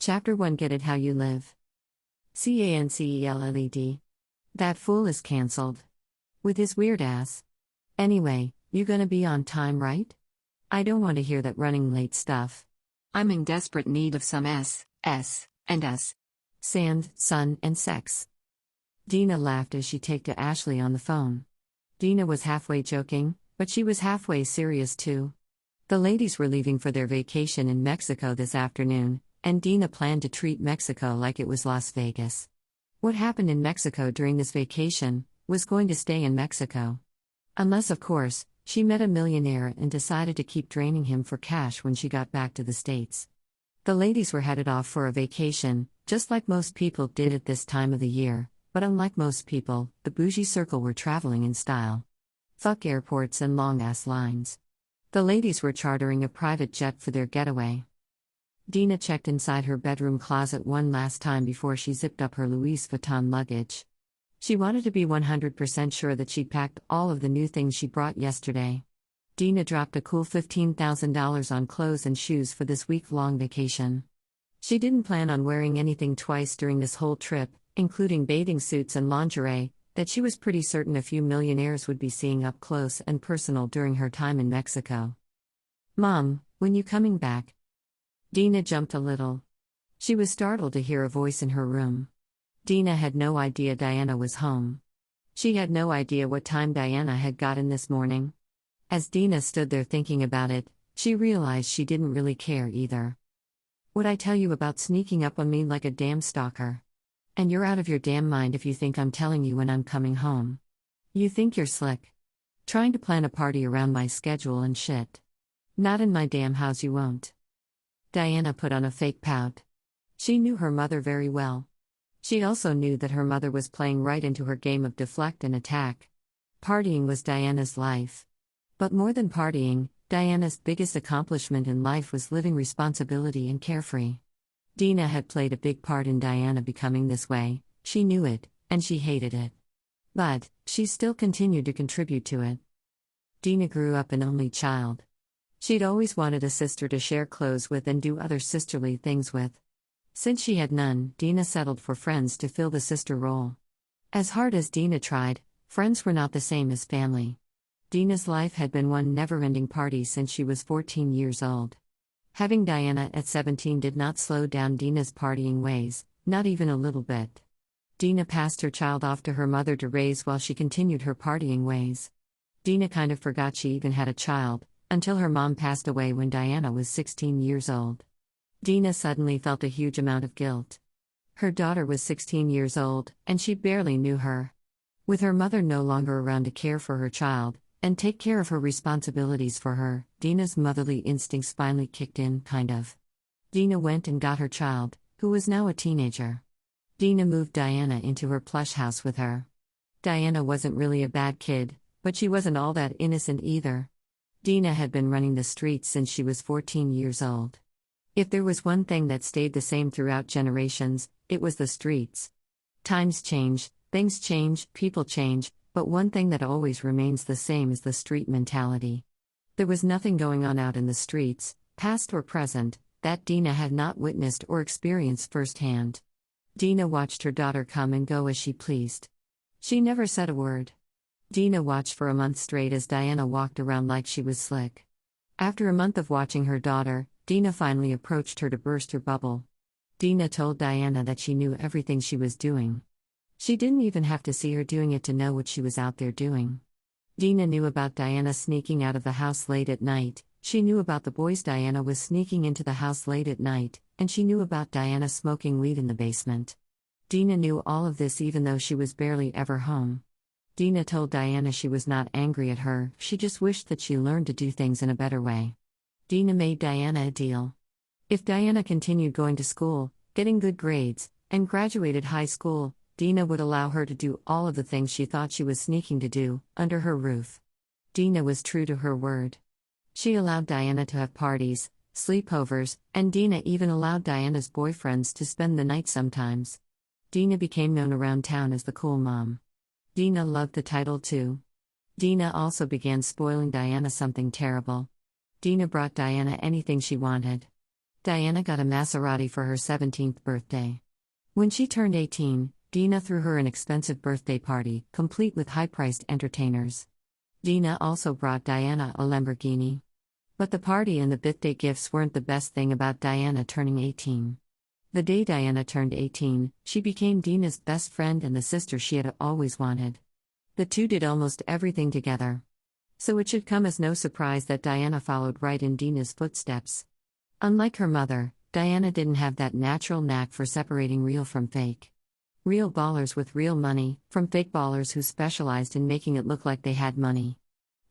Chapter 1 Get It How You Live. Cancelled. That fool is cancelled. With his weird ass. Anyway, you gonna be on time, right? I don't want to hear that running late stuff. I'm in desperate need of some and us. Sand, sun, and sex. Dina laughed as she talked to Ashley on the phone. Dina was halfway joking, but she was halfway serious too. The ladies were leaving for their vacation in Mexico this afternoon, and Dina planned to treat Mexico like it was Las Vegas. What happened in Mexico during this vacation was going to stay in Mexico. Unless, of course, she met a millionaire and decided to keep draining him for cash when she got back to the States. The ladies were headed off for a vacation, just like most people did at this time of the year, but unlike most people, the Boujee circle were traveling in style. Fuck airports and long-ass lines. The ladies were chartering a private jet for their getaway. Dina checked inside her bedroom closet one last time before she zipped up her Louis Vuitton luggage. She wanted to be 100% sure that she'd packed all of the new things she brought yesterday. Dina dropped a cool $15,000 on clothes and shoes for this week-long vacation. She didn't plan on wearing anything twice during this whole trip, including bathing suits and lingerie, that she was pretty certain a few millionaires would be seeing up close and personal during her time in Mexico. "Mom, when you coming back?" Dina jumped a little. She was startled to hear a voice in her room. Dina had no idea Diana was home. She had no idea what time Diana had gotten this morning. As Dina stood there thinking about it, she realized she didn't really care either. "Would I tell you about sneaking up on me like a damn stalker? And you're out of your damn mind if you think I'm telling you when I'm coming home. You think you're slick. Trying to plan a party around my schedule and shit. Not in my damn house, you won't." Diana put on a fake pout. She knew her mother very well. She also knew that her mother was playing right into her game of deflect and attack. Partying was Diana's life. But more than partying, Diana's biggest accomplishment in life was living responsibility and carefree. Dina had played a big part in Diana becoming this way. She knew it, and she hated it. But she still continued to contribute to it. Dina grew up an only child. She'd always wanted a sister to share clothes with and do other sisterly things with. Since she had none, Dina settled for friends to fill the sister role. As hard as Dina tried, friends were not the same as family. Dina's life had been one never-ending party since she was 14 years old. Having Diana at 17 did not slow down Dina's partying ways, not even a little bit. Dina passed her child off to her mother to raise while she continued her partying ways. Dina kind of forgot she even had a child, until her mom passed away when Diana was 16 years old. Dina suddenly felt a huge amount of guilt. Her daughter was 16 years old, and she barely knew her. With her mother no longer around to care for her child, and take care of her responsibilities for her, Dina's motherly instincts finally kicked in, kind of. Dina went and got her child, who was now a teenager. Dina moved Diana into her plush house with her. Diana wasn't really a bad kid, but she wasn't all that innocent either. Dina had been running the streets since she was 14 years old. If there was one thing that stayed the same throughout generations, it was the streets. Times change, things change, people change, but one thing that always remains the same is the street mentality. There was nothing going on out in the streets, past or present, that Dina had not witnessed or experienced firsthand. Dina watched her daughter come and go as she pleased. She never said a word. Dina watched for a month straight as Diana walked around like she was slick. After a month of watching her daughter, Dina finally approached her to burst her bubble. Dina told Diana that she knew everything she was doing. She didn't even have to see her doing it to know what she was out there doing. Dina knew about Diana sneaking out of the house late at night, she knew about the boys Diana was sneaking into the house late at night, and she knew about Diana smoking weed in the basement. Dina knew all of this even though she was barely ever home. Dina told Diana she was not angry at her, she just wished that she learned to do things in a better way. Dina made Diana a deal. If Diana continued going to school, getting good grades, and graduated high school, Dina would allow her to do all of the things she thought she was sneaking to do, under her roof. Dina was true to her word. She allowed Diana to have parties, sleepovers, and Dina even allowed Diana's boyfriends to spend the night sometimes. Dina became known around town as the cool mom. Dina loved the title too. Dina also began spoiling Diana something terrible. Dina brought Diana anything she wanted. Diana got a Maserati for her 17th birthday. When she turned 18, Dina threw her an expensive birthday party, complete with high-priced entertainers. Dina also brought Diana a Lamborghini. But the party and the birthday gifts weren't the best thing about Diana turning 18. The day Diana turned 18, she became Dina's best friend and the sister she had always wanted. The two did almost everything together. So it should come as no surprise that Diana followed right in Dina's footsteps. Unlike her mother, Diana didn't have that natural knack for separating real from fake. Real ballers with real money, from fake ballers who specialized in making it look like they had money.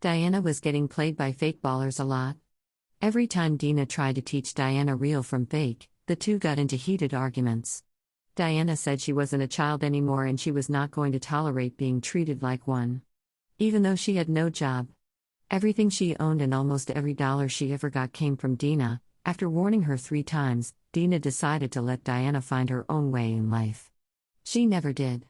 Diana was getting played by fake ballers a lot. Every time Dina tried to teach Diana real from fake, the two got into heated arguments. Diana said she wasn't a child anymore and she was not going to tolerate being treated like one. Even though she had no job. Everything she owned and almost every dollar she ever got came from Dina. After warning her 3 times, Dina decided to let Diana find her own way in life. She never did.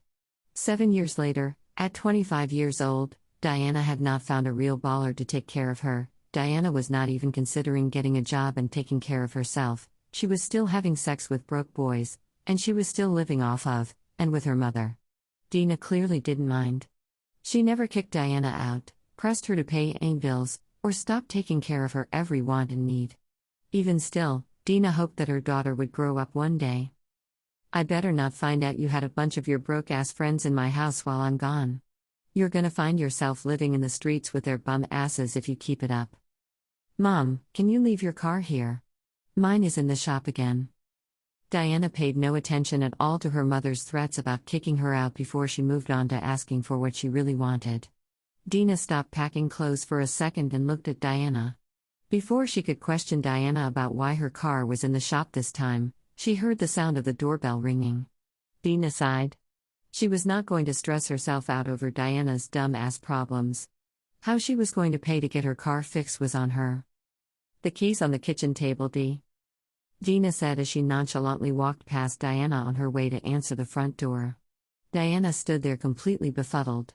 7 years later, at 25 years old, Diana had not found a real baller to take care of her. Diana was not even considering getting a job and taking care of herself. She was still having sex with broke boys, and she was still living off of, and with her mother. Dina clearly didn't mind. She never kicked Diana out, pressed her to pay any bills, or stopped taking care of her every want and need. Even still, Dina hoped that her daughter would grow up one day. "I better not find out you had a bunch of your broke-ass friends in my house while I'm gone. You're gonna find yourself living in the streets with their bum asses if you keep it up. Mom, can you leave your car here? Mine is in the shop again." Diana paid no attention at all to her mother's threats about kicking her out before she moved on to asking for what she really wanted. Dina stopped packing clothes for a second and looked at Diana. Before she could question Diana about why her car was in the shop this time, she heard the sound of the doorbell ringing. Dina sighed. She was not going to stress herself out over Diana's dumb-ass problems. How she was going to pay to get her car fixed was on her. "The key's on the kitchen table, Dina said as she nonchalantly walked past Diana on her way to answer the front door. Diana stood there completely befuddled.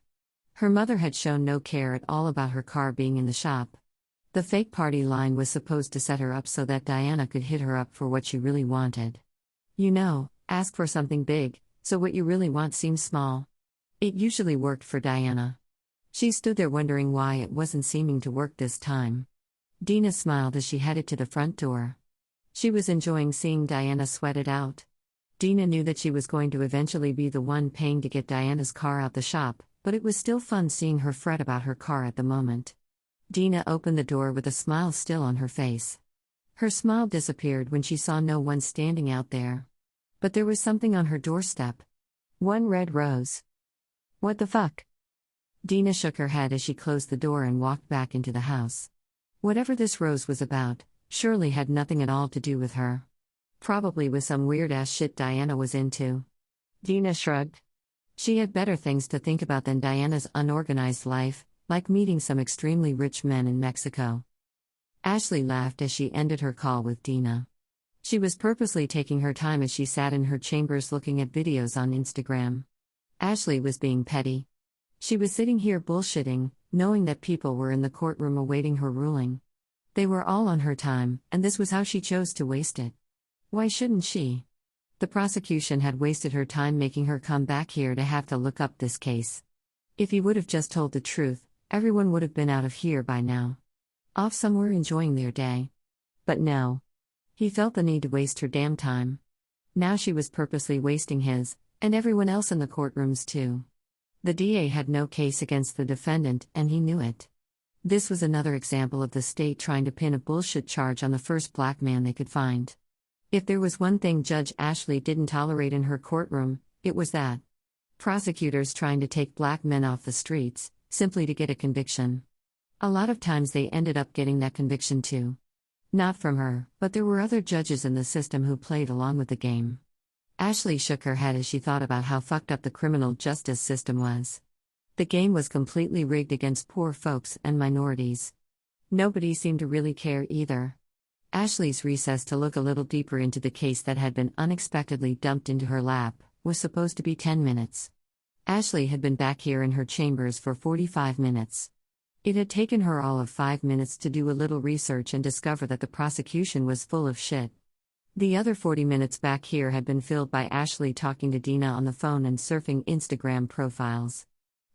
Her mother had shown no care at all about her car being in the shop. The fake party line was supposed to set her up so that Diana could hit her up for what she really wanted. You know, ask for something big, so what you really want seems small. It usually worked for Diana. She stood there wondering why it wasn't seeming to work this time. Dina smiled as she headed to the front door. She was enjoying seeing Diana sweat it out. Dina knew that she was going to eventually be the one paying to get Diana's car out the shop, but it was still fun seeing her fret about her car at the moment. Dina opened the door with a smile still on her face. Her smile disappeared when she saw no one standing out there. But there was something on her doorstep. One red rose. What the fuck? Dina shook her head as she closed the door and walked back into the house. Whatever this rose was about, surely had nothing at all to do with her. Probably was some weird-ass shit Diana was into. Dina shrugged. She had better things to think about than Diana's unorganized life, like meeting some extremely rich men in Mexico. Ashley laughed as she ended her call with Dina. She was purposely taking her time as she sat in her chambers looking at videos on Instagram. Ashley was being petty. She was sitting here bullshitting, knowing that people were in the courtroom awaiting her ruling. They were all on her time, and this was how she chose to waste it. Why shouldn't she? The prosecution had wasted her time making her come back here to have to look up this case. If he would have just told the truth, everyone would have been out of here by now. Off somewhere enjoying their day. But no. He felt the need to waste her damn time. Now she was purposely wasting his, and everyone else in the courtrooms too. The DA had no case against the defendant, and he knew it. This was another example of the state trying to pin a bullshit charge on the first black man they could find. If there was one thing Judge Ashley didn't tolerate in her courtroom, it was that. Prosecutors trying to take black men off the streets, simply to get a conviction. A lot of times they ended up getting that conviction too. Not from her, but there were other judges in the system who played along with the game. Ashley shook her head as she thought about how fucked up the criminal justice system was. The game was completely rigged against poor folks and minorities. Nobody seemed to really care either. Ashley's recess to look a little deeper into the case that had been unexpectedly dumped into her lap was supposed to be 10 minutes. Ashley had been back here in her chambers for 45 minutes. It had taken her all of 5 minutes to do a little research and discover that the prosecution was full of shit. The other 40 minutes back here had been filled by Ashley talking to Dina on the phone and surfing Instagram profiles.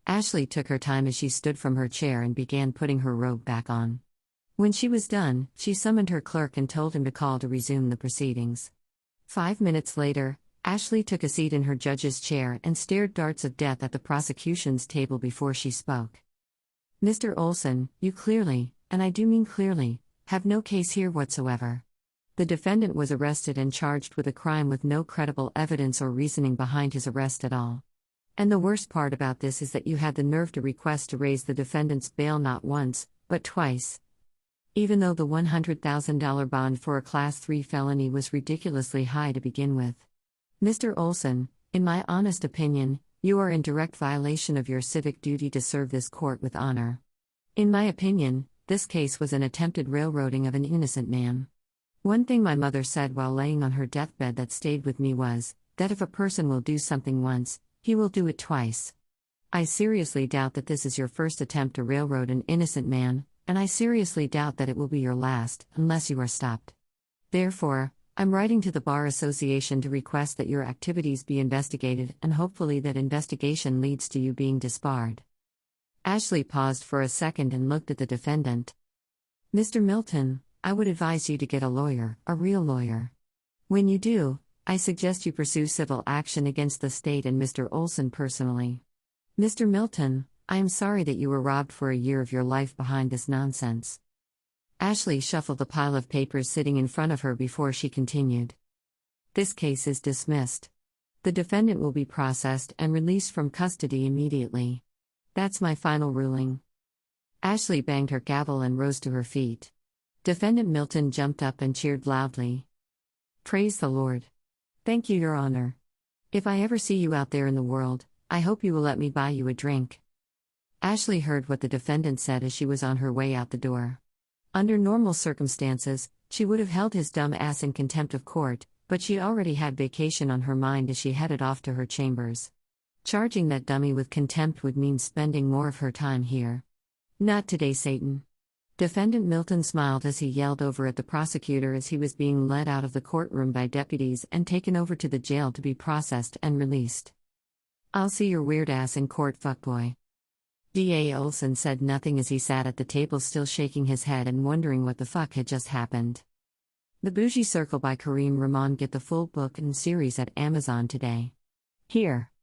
Ashley took her time as she stood from her chair and began putting her robe back on. When she was done, she summoned her clerk and told him to call to resume the proceedings. 5 minutes later, Ashley took a seat in her judge's chair and stared darts of death at the prosecution's table before she spoke. Mr. Olson, you clearly, and I do mean clearly, have no case here whatsoever. The defendant was arrested and charged with a crime with no credible evidence or reasoning behind his arrest at all. And the worst part about this is that you had the nerve to request to raise the defendant's bail not once, but twice. Even though the $100,000 bond for a Class 3 felony was ridiculously high to begin with. Mr. Olson, in my honest opinion, you are in direct violation of your civic duty to serve this court with honor. In my opinion, this case was an attempted railroading of an innocent man. One thing my mother said while laying on her deathbed that stayed with me was, that if a person will do something once, he will do it twice. I seriously doubt that this is your first attempt to railroad an innocent man, and I seriously doubt that it will be your last, unless you are stopped. Therefore, I'm writing to the Bar Association to request that your activities be investigated and hopefully that investigation leads to you being disbarred. Ashley paused for a second and looked at the defendant. Mr. Milton, I would advise you to get a lawyer, a real lawyer. When you do, I suggest you pursue civil action against the state and Mr. Olson personally. Mr. Milton, I am sorry that you were robbed for a year of your life behind this nonsense. Ashley shuffled the pile of papers sitting in front of her before she continued. This case is dismissed. The defendant will be processed and released from custody immediately. That's my final ruling. Ashley banged her gavel and rose to her feet. Defendant Milton jumped up and cheered loudly. Praise the Lord. Thank you, Your Honor. If I ever see you out there in the world, I hope you will let me buy you a drink. Ashley heard what the defendant said as she was on her way out the door. Under normal circumstances, she would have held his dumb ass in contempt of court, but she already had vacation on her mind as she headed off to her chambers. Charging that dummy with contempt would mean spending more of her time here. Not today, Satan. Defendant Milton smiled as he yelled over at the prosecutor as he was being led out of the courtroom by deputies and taken over to the jail to be processed and released. I'll see your weird ass in court, fuckboy. D.A. Olson said nothing as he sat at the table still shaking his head and wondering what the fuck had just happened. The Boujee Circle by Kareem Rahman. Get the full book and series at Amazon today. Here.